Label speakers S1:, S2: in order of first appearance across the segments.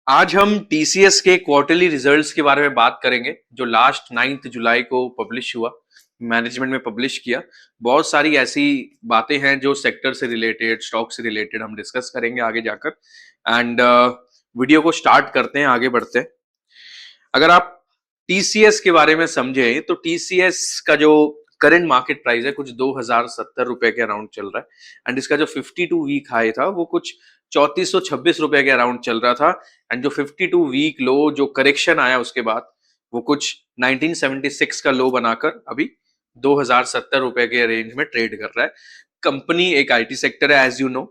S1: आज हम टीसीएस के क्वार्टरली रिजल्ट्स के बारे में बात करेंगे जो लास्ट 9 जुलाई को पब्लिश हुआ। मैनेजमेंट में पब्लिश किया। बहुत सारी ऐसी बातें हैं जो सेक्टर से रिलेटेड, स्टॉक से रिलेटेड हम डिस्कस करेंगे आगे जाकर। एंड वीडियो को स्टार्ट करते हैं, आगे बढ़ते हैं। अगर आप टीसीएस के बारे में समझें तो टीसीएस का जो करंट मार्केट प्राइस है कुछ 2070 रुपए के अराउंड चल रहा है। एंड इसका जो 52 वीक हाई था वो कुछ 3426 रुपए के अराउंड चल रहा था। एंड जो 52 वीक लो जो करेक्शन आया उसके बाद वो कुछ 1976 का लो बनाकर अभी 2070 रुपए के रेंज में ट्रेड कर रहा है। कंपनी एक आईटी सेक्टर है as you know.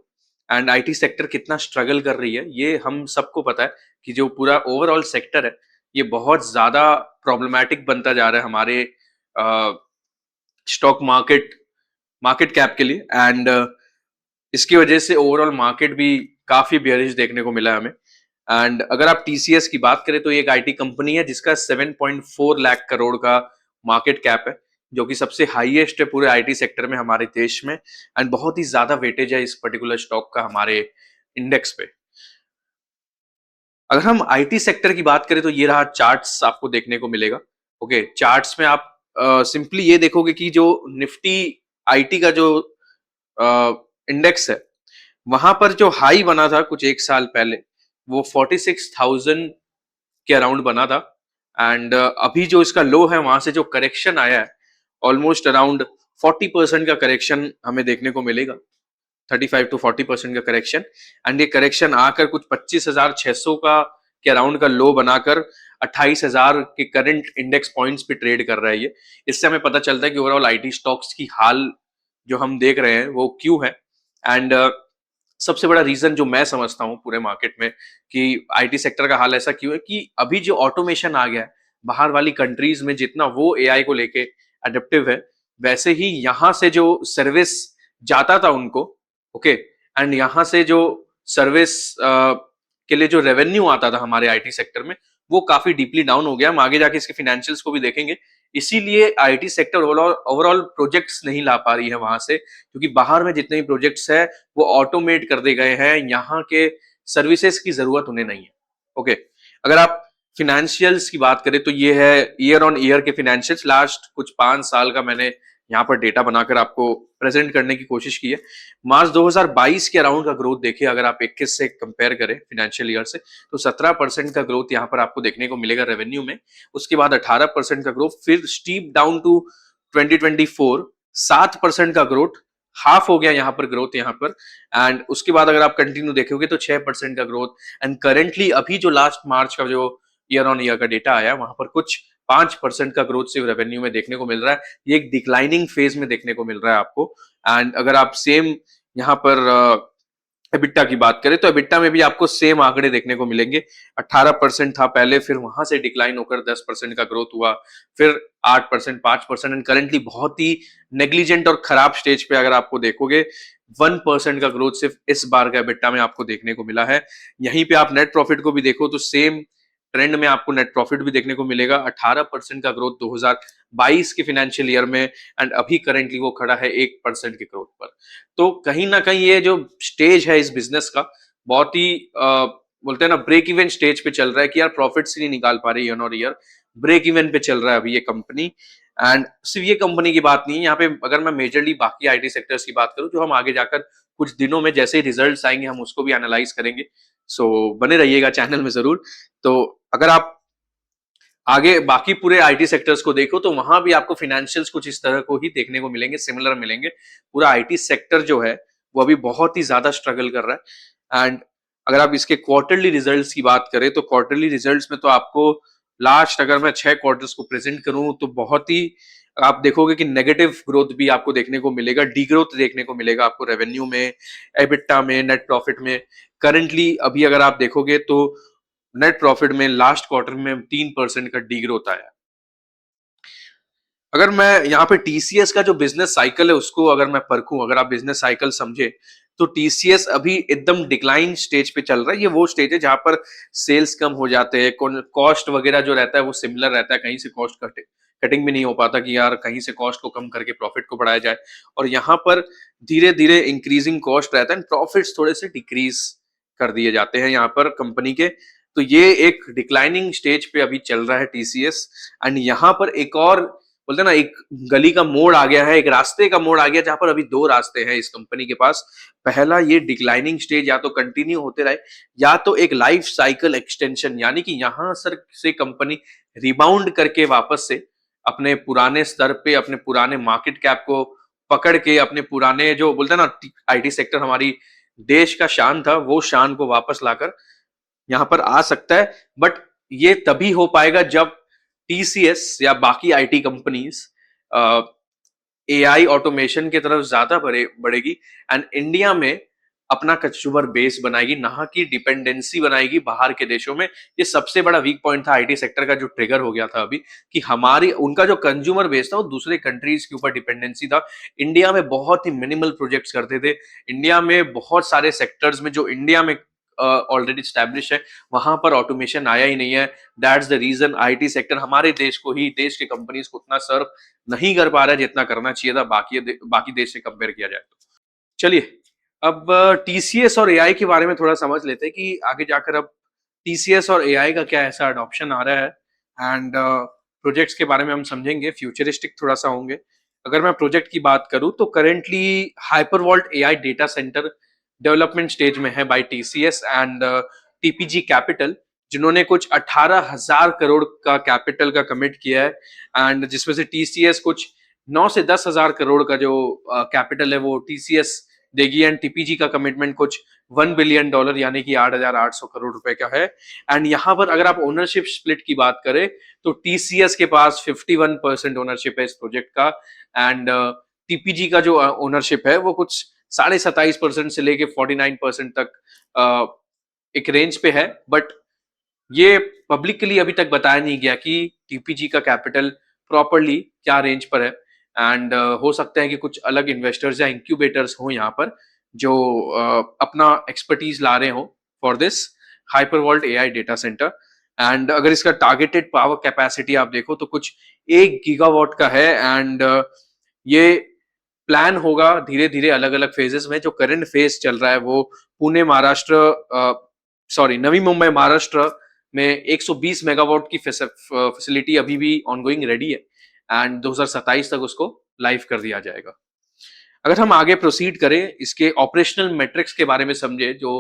S1: And IT sector कितना स्ट्रगल कर रही है ये हम सबको पता है कि जो पूरा ओवरऑल सेक्टर है ये बहुत ज्यादा प्रॉब्लमैटिक बनता जा रहा है हमारे स्टॉक मार्केट मार्केट कैप के लिए। एंड इसकी वजह से ओवरऑल मार्केट भी काफी बेयरिश देखने को मिला है हमें। एंड अगर आप टीसीएस की बात करें तो ये एक आईटी कंपनी है जिसका 7.4 लाख करोड़ का मार्केट कैप है, जो कि सबसे हाईएस्ट है पूरे आईटी सेक्टर में हमारे देश में। एंड बहुत ही ज्यादा वेटेज है इस पर्टिकुलर स्टॉक का हमारे इंडेक्स पे। अगर हम आईटी सेक्टर की बात करें तो ये रहा चार्ट्स आपको देखने को मिलेगा। ओके, चार्ट्स में आप सिंपली ये देखोगे कि जो निफ्टी आईटी का जो इंडेक्स है वहां पर जो हाई बना था कुछ एक साल पहले वो 46,000 के अराउंड बना था। एंड अभी जो इसका लो है वहां से जो करेक्शन आया है ऑलमोस्ट अराउंड 40% का करेक्शन हमें देखने को मिलेगा। 35 to 40% का करेक्शन। एंड ये करेक्शन आकर कुछ 25,600 का के अराउंड का लो बनाकर 28,000 के करंट इंडेक्स पॉइंट्स पे ट्रेड कर रहा है ये। इससे हमें पता चलता है कि ओवरऑल आईटी स्टॉक्स की हाल जो हम देख रहे हैं वो क्यों है। एंड सबसे बड़ा रीजन जो मैं समझता हूँ पूरे मार्केट में कि आईटी सेक्टर का हाल ऐसा क्यों है कि अभी जो ऑटोमेशन आ गया है बाहर वाली कंट्रीज में, जितना वो एआई को लेके अडेप्टिव है वैसे ही यहाँ से जो सर्विस जाता था उनको, ओके, एंड यहाँ से जो सर्विस के लिए जो रेवेन्यू आता था हमारे आईटी सेक्टर में वो काफी डीपली डाउन हो गया। हम आगे जाके इसके फाइनेंशियल्स को भी देखेंगे। इसीलिए आईटी सेक्टर ओवरऑल प्रोजेक्ट्स नहीं ला पा रही है वहां से, क्योंकि बाहर में जितने भी प्रोजेक्ट्स है वो ऑटोमेट कर दे गए हैं, यहाँ के सर्विसेज की जरूरत उन्हें नहीं है। ओके, अगर आप फिनेंशियल्स की बात करें तो ये है ईयर ऑन ईयर के फिनेंशियल्स। लास्ट कुछ 5 साल का मैंने यहाँ पर डेटा बनाकर आपको प्रेजेंट करने की कोशिश की है। मार्च 2022 के अराउंड का ग्रोथ देखिए, अगर आप 21 से कंपेयर करें फाइनेंशियल ईयर से तो 17% का ग्रोथ यहाँ पर आपको देखने को मिलेगा रेवेन्यू में। उसके बाद 18% का ग्रोथ, फिर स्टीप डाउन टू 2024 7% का ग्रोथ, हाफ हो गया यहाँ पर ग्रोथ यहाँ पर। एंड उसके बाद अगर आप कंटिन्यू देखोगे तो 6% का ग्रोथ। एंड करेंटली अभी जो लास्ट मार्च का जो ईयर ऑन ईयर का डेटा आया वहां पर कुछ 5% का ग्रोथ सिर्फ रेवेन्यू में देखने को मिल रहा है। ये एक डिक्लाइनिंग फेज में देखने को मिल रहा है आपको। एंड अगर आप सेम यहाँ पर एबिटा की बात करें तो एबिटा में भी आपको सेम आंकड़े देखने को मिलेंगे। 18% था पहले, फिर वहां से डिक्लाइन होकर 10% का ग्रोथ हुआ, फिर 8%, 5%, एंड करेंटली बहुत ही नेग्लिजेंट और खराब स्टेज पे अगर आपको देखोगे 1% का ग्रोथ सिर्फ इस बार का एबिटा में आपको देखने को मिला है। यहीं पे आप नेट प्रॉफिट को भी देखो तो सेम ट्रेंड में आपको नेट प्रॉफिट भी देखने को मिलेगा। 18% का ग्रोथ 2022 के फाइनेंशियल ईयर में, एंड अभी करेंटली वो खड़ा है 1% के ग्रोथ पर। तो कहीं ना कहीं ये जो स्टेज है इस बिजनेस का बहुत ही बोलते हैं ना ब्रेक इवन स्टेज पे चल रहा है कि यार प्रॉफिट्स नहीं निकाल पा रही ईयर और ईयर, ब्रेक इवन पे चल रहा है अभी ये कंपनी। एंड सिर्फ ये कंपनी की बात नहीं है यहाँ पे, अगर मैं मेजरली बाकी आईटी सेक्टर्स की बात करूं जो हम आगे जाकर कुछ दिनों में जैसे ही रिजल्ट्स आएंगे हम उसको भी एनालाइज करेंगे। सो बने रहिएगा चैनल में जरूर। तो अगर आप आगे बाकी पूरे आईटी सेक्टर्स को देखो तो वहां भी आपको फाइनेंशियल्स कुछ इस तरह को ही देखने को मिलेंगे, सिमिलर मिलेंगे। पूरा आईटी सेक्टर जो है वो अभी बहुत ही ज्यादा स्ट्रगल कर रहा है। एंड अगर आप इसके क्वार्टरली रिजल्ट्स की बात करें तो क्वार्टरली रिजल्ट्स में तो आपको लास्ट अगर मैं 6 क्वार्टर्स को प्रेजेंट करूं तो बहुत ही आप देखोगे कि नेगेटिव ग्रोथ भी आपको देखने को मिलेगा, डी ग्रोथ देखने को मिलेगा आपको रेवेन्यू में, एबिटा में, नेट प्रॉफिट में। करंटली अभी अगर आप देखोगे तो नेट प्रॉफिट में लास्ट क्वार्टर में 3% का डी ग्रोथ आया। अगर मैं यहाँ पे टीसीएस का जो बिजनेस साइकिल है उसको अगर मैं परखूं, अगर आप बिजनेस साइकिल समझे तो टीसीएस अभी एकदम डिक्लाइन स्टेज पे चल रहा है। ये वो स्टेज है जहां पर सेल्स कम हो जाते हैं, कॉस्ट वगैरह जो रहता है वो सिमिलर रहता है, कहीं से कॉस्ट कटिंग भी नहीं हो पाता कि यार कहीं से कॉस्ट को कम करके प्रॉफिट को बढ़ाया जाए। और यहाँ पर धीरे धीरे इंक्रीजिंग कॉस्ट रहता है, प्रॉफिट्स थोड़े से डिक्रीज कर दिए जाते हैं यहाँ पर कंपनी के। तो ये एक डिक्लाइनिंग स्टेज पे अभी चल रहा है टीसीएस। एंड यहाँ पर एक और बोलते हैं ना, एक गली का मोड़ आ गया है, एक रास्ते का मोड़ आ गया, जहां पर अभी दो रास्ते हैं इस कंपनी के पास। पहला, ये डिक्लाइनिंग स्टेज या तो कंटिन्यू होते रहे, या तो एक लाइफ साइकिल एक्सटेंशन, यानी कि यहां सर से कंपनी रिबाउंड करके वापस से अपने पुराने स्तर पे, अपने पुराने मार्केट कैप को पकड़ के, अपने पुराने जो बोलते हैं ना आईटी सेक्टर हमारी देश का शान था, वो शान को वापस लाकर यहाँ पर आ सकता है। बट ये तभी हो पाएगा जब टीसीएस या बाकी आईटी कंपनीज एआई ऑटोमेशन की तरफ ज्यादा बढ़ेगी, एंड इंडिया में अपना कंज्यूमर बेस बनाएगी, ना कि डिपेंडेंसी बनाएगी बाहर के देशों में। ये सबसे बड़ा वीक पॉइंट था आईटी सेक्टर का, जो ट्रिगर हो गया था अभी, कि हमारी उनका जो कंज्यूमर बेस था वो दूसरे कंट्रीज के ऊपर डिपेंडेंसी था। इंडिया में बहुत ही मिनिमल प्रोजेक्ट्स करते थे। इंडिया में बहुत सारे सेक्टर्स में जो इंडिया में ऑलरेडी स्टैब्लिश है, वहां पर ऑटोमेशन आया ही नहीं है। That's the reason IT sector हमारे देश को ही, देश के कंपनीज को उतना सर्व नहीं कर पा रहा है जितना करना चाहिए था बाकी देश से कंपेयर किया जाए तो। चलिए, अब टीसीएस और एआई के बारे में थोड़ा समझ लेते हैं कि आगे जाकर अब टीसीएस और एआई का क्या ऐसा अडॉप्शन आ रहा है, एंड प्रोजेक्ट्स के बारे में हम समझेंगे, फ्यूचरिस्टिक थोड़ा सा होंगे। अगर मैं प्रोजेक्ट की बात करूं तो currently Hypervault AI data center development stage में है by TCS and TPG Capital, जिन्होंने कुछ 18,000 करोड़ का कैपिटल का कमिट किया है, एंड जिसमें से टीसीएस कुछ 9 से 10,000 करोड़ का जो कैपिटल है वो टीसीएस देगी, एंड टीपीजी का कमिटमेंट कुछ $1 बिलियन यानी कि 8,800 करोड़ रुपए का है। एंड यहाँ पर अगर आप ओनरशिप स्प्लिट की बात करें तो टीसीएस के पास 51% ओनरशिप है इस प्रोजेक्ट का, एंड टीपीजी का जो ओनरशिप है वो कुछ 27.5% से लेके 49% तक एक रेंज पे है। बट ये पब्लिकली अभी तक बताया नहीं गया कि टीपीजी का कैपिटल प्रॉपरली क्या रेंज पर है, एंड हो सकता है कि कुछ अलग इन्वेस्टर्स या इंक्यूबेटर्स हो यहाँ पर जो अपना एक्सपर्टीज ला रहे हो for this Hypervault AI data center. And अगर इसका टारगेटेड पावर कैपेसिटी आप देखो तो कुछ 1 गीगावाट का है, एंड ये प्लान होगा धीरे धीरे अलग अलग फेजेस में। जो करंट फेज चल रहा है वो पुणे महाराष्ट्र, नवी मुंबई महाराष्ट्र में 120 मेगावाट की फैसिलिटी अभी भी ऑनगोइंग रेडी है, एंड 2027 तक उसको लाइव कर दिया जाएगा। अगर हम आगे प्रोसीड करें, इसके ऑपरेशनल मेट्रिक्स के बारे में समझे जो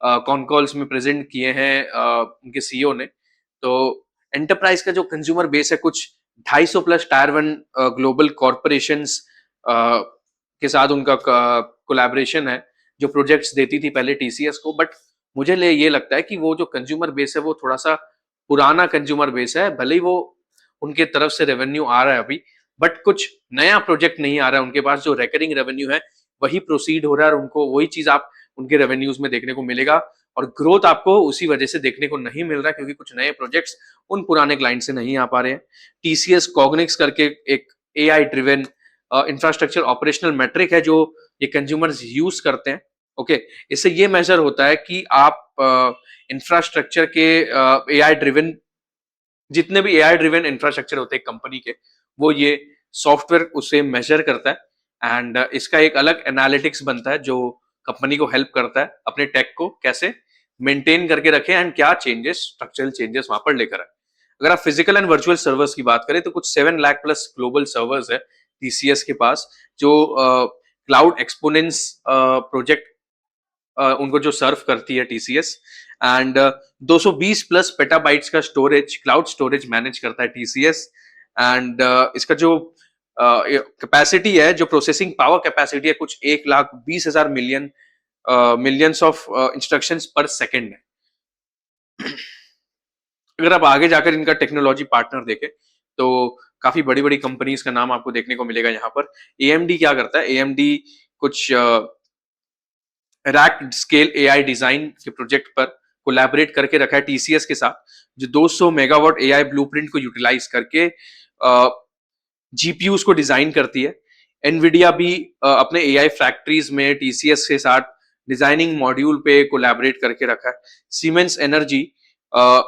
S1: कॉन कॉल्स में प्रेजेंट किए हैं उनके सीईओ ने, तो एंटरप्राइज का जो कंज्यूमर बेस है कुछ 250 प्लस टायर 1 ग्लोबल कॉरपोरेशंस के साथ उनका कोलैबोरेशन है, जो प्रोजेक्ट्स देती थी पहले टीसीएस को। बट मुझे ये लगता है कि वो जो कंज्यूमर बेस है वो थोड़ा सा पुराना कंज्यूमर बेस है, भले ही वो उनके तरफ से रेवेन्यू आ रहा है अभी, बट कुछ नया प्रोजेक्ट नहीं आ रहा है उनके पास। जो रेकरिंग रेवेन्यू है वही प्रोसीड हो रहा है, और उनको वही चीज आप उनके रेवेन्यूज में देखने को मिलेगा, और ग्रोथ आपको उसी वजह से देखने को नहीं मिल रहा है क्योंकि कुछ नए प्रोजेक्ट्स उन पुराने क्लाइंट से नहीं आ पा रहे हैं। टीसीएस कॉग्निक्स करके एक AI driven infrastructure operational metric है जो ये कंज्यूमर्स यूज करते हैं। ओके, इससे ये मेजर होता है कि आप इंफ्रास्ट्रक्चर के एआई ड्रिवन, जितने भी एआई ड्रिवन इंफ्रास्ट्रक्चर होते हैं कंपनी के, वो ये सॉफ्टवेयर उसे मेजर करता है, एंड इसका एक अलग एनालिटिक्स बनता है जो कंपनी को हेल्प करता है अपने टेक को कैसे मेंटेन करके रखे, एंड क्या चेंजेस, स्ट्रक्चरल चेंजेस वहां पर लेकर आए। अगर आप फिजिकल एंड वर्चुअल सर्वर्स की बात करें तो कुछ 7 लाख प्लस ग्लोबल सर्वर्स है टीसीएस के पास, जो क्लाउड एक्सपोनेंस प्रोजेक्ट उनको जो सर्व करती है टीसीएस, एंड 220 प्लस पेटाबाइट्स का स्टोरेज, क्लाउड स्टोरेज मैनेज करता है टीसीएस, एंड इसका जो कैपेसिटी है, जो प्रोसेसिंग पावर कैपेसिटी है, कुछ 1,20,000 मिलियंस ऑफ इंस्ट्रक्शंस पर सेकेंड है। अगर आप आगे जाकर इनका टेक्नोलॉजी पार्टनर देखें तो काफी बड़ी बड़ी कंपनीज का नाम आपको देखने को मिलेगा यहाँ पर। एएमडी क्या करता है, एएमडी कुछ रैक स्केल एआई डिजाइन के प्रोजेक्ट पर कोलैबोरेट करके रखा है टीसीएस के साथ, जो 200 मेगावाट एआई ब्लूप्रिंट को यूटिलाइज करके जीपीयूज को डिजाइन करती है। एनवीडिया भी अपने एआई फैक्ट्रीज में टीसीएस के साथ डिजाइनिंग मॉड्यूल पे कोलैबोरेट करके रखा है। सीमेंस एनर्जी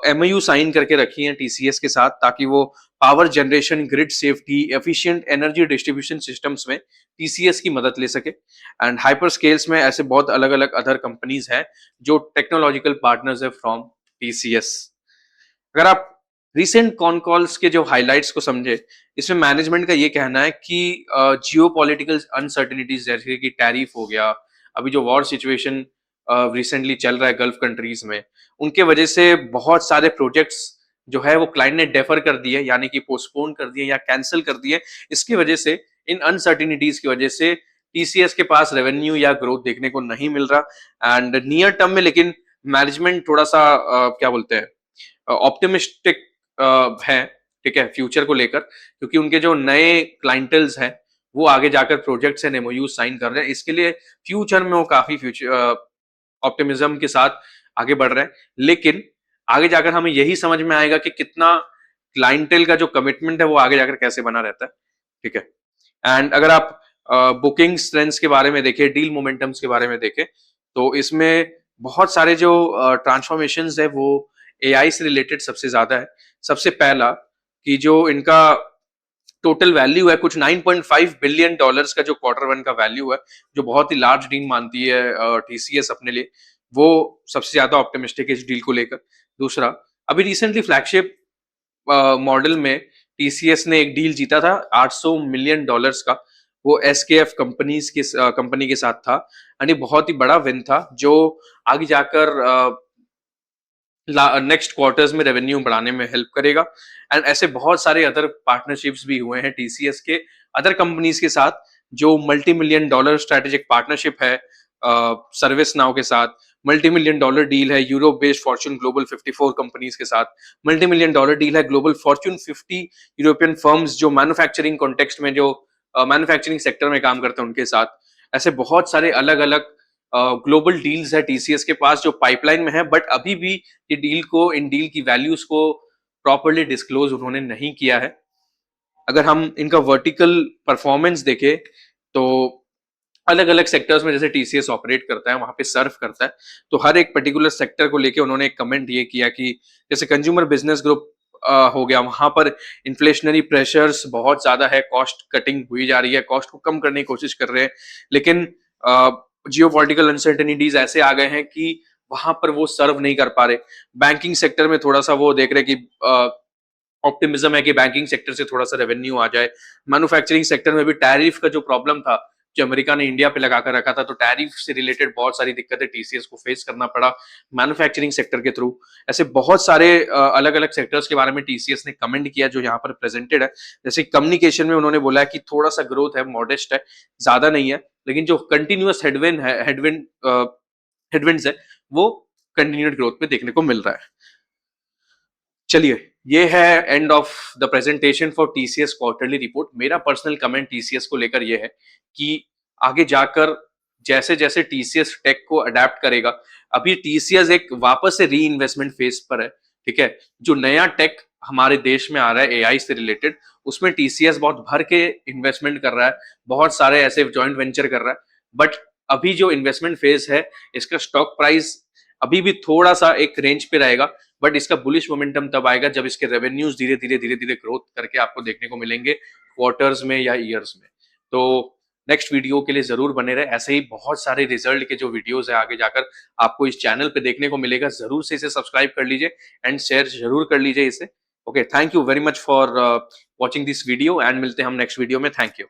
S1: एमओयू साइन करके रखी है टीसीएस के साथ, ताकि वो power generation, grid safety, efficient energy distribution systems में टीसीएस की मदद ले सके। एंड हाइपर स्केल्स में ऐसे बहुत अलग अलग अदर कंपनीज हैं जो टेक्नोलॉजिकल पार्टनर्स है फ्रॉम टीसीएस। अगर आप रिसेंट कॉन कॉल्स के जो हाइलाइट्स को समझे, इसमें मैनेजमेंट का ये कहना है कि जियोपॉलिटिकल अनसर्टेनिटीज जैसे कि टैरिफ हो गया, अभी जो वॉर सिचुएशन रिसेंटली चल रहा है गल्फ कंट्रीज में, उनके वजह से बहुत सारे प्रोजेक्ट्स जो है वो क्लाइंट ने डेफर कर दिए, यानी कि पोस्टपोन कर दिए या कैंसिल कर दिए। इसकी वजह से, इन अनसर्टेनिटीज की वजह से टीसीएस के पास रेवेन्यू या ग्रोथ देखने को नहीं मिल रहा। एंड नियर टर्म में लेकिन मैनेजमेंट थोड़ा सा क्या बोलते हैं, ऑप्टिमिस्टिक है, ठीक है, फ्यूचर को लेकर, क्योंकि उनके जो नए क्लाइंटल्स हैं वो आगे जाकर प्रोजेक्ट्स एंड एमओयू साइन कर रहे हैं। इसके लिए फ्यूचर में वो काफी फ्यूचर ऑप्टिमिज्म के साथ आगे बढ़ रहे हैं। लेकिन आगे जाकर हमें यही समझ में आएगा कि कितना क्लाइंटल का जो कमिटमेंट है वो आगे जाकर कैसे बना रहता है, ठीक है। एंड अगर आप बुकिंग स्ट्रेंथ्स के बारे में देखें, डील मोमेंटम्स के बारे में देखें, तो इसमें बहुत सारे जो ट्रांसफॉर्मेशंस है वो एआई से रिलेटेड सबसे ज्यादा है। सबसे पहला कि जो इनका टोटल वैल्यू है कुछ 9.5 बिलियन डॉलर्स का, जो क्वार्टर वन का वैल्यू है, जो बहुत ही लार्ज डील मानती है टीसीएस अपने लिए, वो सबसे ज्यादा ऑप्टिमिस्टिक है इस डील को लेकर। दूसरा, अभी रिसेंटली फ्लैगशिप मॉडल में टीसीएस ने एक डील जीता था 800 मिलियन डॉलर्स का, वो एसकेएफ कंपनी के साथ था। यानी बहुत ही बड़ा विन था जो आगे जाकर नेक्स्ट क्वार्टर्स में रेवेन्यू बढ़ाने में हेल्प करेगा। एंड ऐसे बहुत सारे अदर पार्टनरशिप्स भी हुए हैं टीसीएस के अदर कंपनीज के साथ, जो multi million dollar strategic partnership है सर्विस नाउ के साथ, मल्टी मिलियन डॉलर डील है Europe based Fortune global 54 companies के साथ, मल्टी मिलियन डॉलर डील है ग्लोबल फॉर्च्यून 50 यूरोपियन फर्म्स जो मैन्युफैक्चरिंग कॉन्टेक्स्ट में, जो मैन्युफैक्चरिंग सेक्टर में काम करते हैं उनके साथ। ऐसे बहुत सारे अलग अलग ग्लोबल डील्स है टीसीएस के पास जो पाइपलाइन में है, बट अभी भी ये डील को, इन डील की वैल्यूज को प्रॉपर्ली डिस्क्लोज उन्होंने नहीं किया है। अगर हम इनका वर्टिकल परफॉर्मेंस देखें तो अलग अलग सेक्टर्स में जैसे टीसीएस ऑपरेट करता है, वहां पे सर्व करता है, तो हर एक पर्टिकुलर सेक्टर को लेके उन्होंने एक कमेंट ये किया कि जैसे कंज्यूमर बिजनेस ग्रुप हो गया, वहां पर इन्फ्लेशनरी प्रेशर्स बहुत ज्यादा है, कॉस्ट कटिंग हुई जा रही है, कॉस्ट को कम करने की कोशिश कर रहे हैं, लेकिन जियोपॉलिटिकल अनसर्टेनिटीज ऐसे आ गए हैं कि वहां पर वो सर्व नहीं कर पा रहे। बैंकिंग सेक्टर में थोड़ा सा वो देख रहे कि ऑप्टिमिज्म है कि बैंकिंग सेक्टर से थोड़ा सा रेवेन्यू आ जाए। मैन्युफैक्चरिंग सेक्टर में भी टैरिफ का जो प्रॉब्लम था, जो अमेरिका ने इंडिया पे लगाकर रखा था, तो टैरिफ से रिलेटेड बहुत सारी दिक्कतें टीसीएस को फेस करना पड़ा मैन्युफैक्चरिंग सेक्टर के थ्रू। ऐसे बहुत सारे अलग अलग सेक्टर्स के बारे में टीसीएस ने कमेंट किया जो यहाँ पर प्रेजेंटेड है। जैसे कम्युनिकेशन में उन्होंने बोला है कि थोड़ा सा ग्रोथ है, मॉडेस्ट है, ज्यादा नहीं है, लेकिन जो कंटिन्यूअस हेडविंड्स है वो कंटिन्यूड ग्रोथ में देखने को मिल रहा है। चलिए, ये है end of the presentation for TCS quarterly report. मेरा पर्सनल कमेंट टीसीएस को लेकर ये है कि आगे जाकर जैसे जैसे टीसीएस टेक को अडेप्ट करेगा, अभी टीसीएस एक वापस से री इन्वेस्टमेंट फेज पर है, ठीक है। जो नया टेक हमारे देश में आ रहा है एआई से रिलेटेड, उसमें टीसीएस बहुत भर के इन्वेस्टमेंट कर रहा है, बहुत सारे ऐसे जॉइंट वेंचर कर रहा है। बट अभी जो इन्वेस्टमेंट फेज है, इसका स्टॉक प्राइस अभी भी थोड़ा सा एक रेंज पे रहेगा, बट इसका बुलिश मोमेंटम तब आएगा जब इसके रेवेन्यूज धीरे धीरे ग्रोथ करके आपको देखने को मिलेंगे क्वार्टर्स में या ईयर्स में। तो नेक्स्ट वीडियो के लिए जरूर बने रहे, ऐसे ही बहुत सारे रिजल्ट के जो वीडियोस है आगे जाकर आपको इस चैनल पे देखने को मिलेगा। जरूर से इसे सब्सक्राइब कर लीजिए एंड शेयर जरूर कर लीजिए इसे। Okay, thank you very much for watching this video and मिलते हैं हम नेक्स्ट वीडियो में। Thank you.